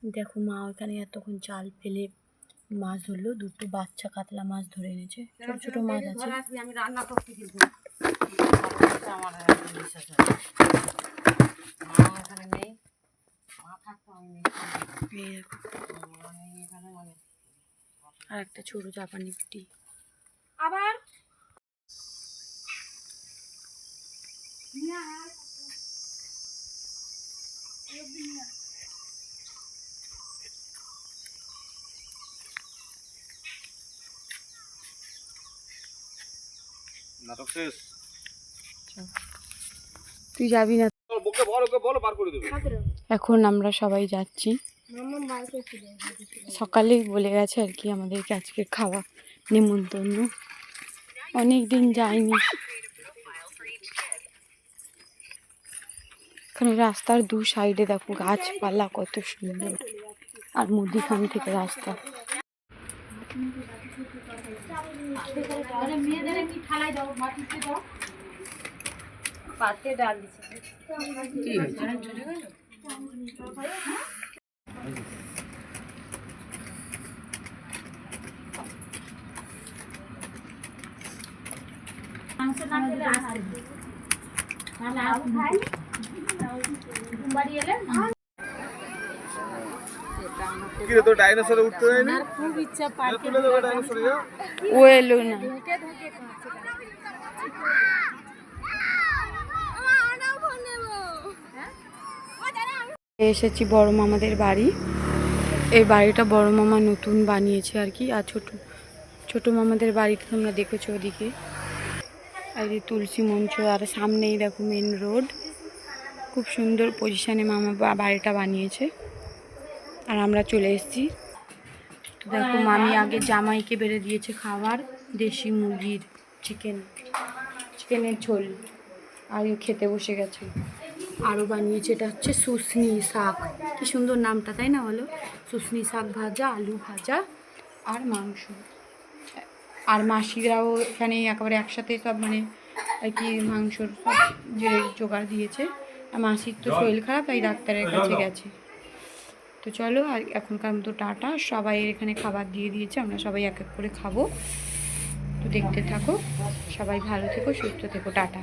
দেখো মা ওখানে এতক্ষণ জাল ফেলে মাছ ধরলো, দুটো বাচ্চা কাতলা মাছ ধরে এনেছে, ছোট ছোট মাছ আছে। আমি রান্না করতে কিন্তু আমার এখানে নেই, মা থাকতো আমি নেই। আর একটা ছোট জাপানি পুঁটি। আবার নাটক শেষ। তুই যাবি না? বলো বার করে দেবে। এখন আমরা সবাই যাচ্ছি। সকালেই বলে গেছে আর কি আমাদেরকে আজকে খাওয়া নিমন্ত্রণ, অনেক দিন যাইনি। এখানে রাস্তার দু সাইডে দেখো গাছপালা কত সুন্দর, আর মুদিখান থেকে রাস্তা। ডাল কি রে তোর ডাইনোসরে উঠতে দেয়নি? খুব ইচ্ছা পার্কে তুলে দেবে ডাইনোসরে যা। ও এলো না। এসেছি বড় মামাদের বাড়ি। এই বাড়িটা বড় মামা নতুন বানিয়েছে আর কি। আর ছোট মামাদের বাড়িটা তোমরা দেখেছো ওদিকে, আর এই তুলসী মঞ্চ, আর সামনেই দেখো মেন রোড। খুব সুন্দর পজিশনে মামা বাড়িটা বানিয়েছে। আর আমরা চলে এসেছি। তো দেখো মামি আগে জামাইকে বেড়ে দিয়েছে খাবার, দেশি মুরগির চিকেনের ঝোল, আর খেতে বসে গেছে। আরও বানিয়েছে, এটা হচ্ছে শুশনি শাক। কি সুন্দর নামটা, তাই না বলো? শুশনি শাক ভাজা, আলু ভাজা আর মাংস। আর মাসিরাও এখানে একেবারে একসাথে সব মানে আর কি মাংসর সব যে জোগাড় দিয়েছে। আর মাসির তো শরীর খারাপ, তাই ডাক্তারের কাছে গেছে। তো চলো, আর এখনকার মতো টাটা। সবাই এখানে খাবার দিয়ে দিয়েছে, আমরা সবাই এক এক করে খাবো। তো দেখতে থাকো, সবাই ভালো থেকো, সুস্থ থেকো, টাটা।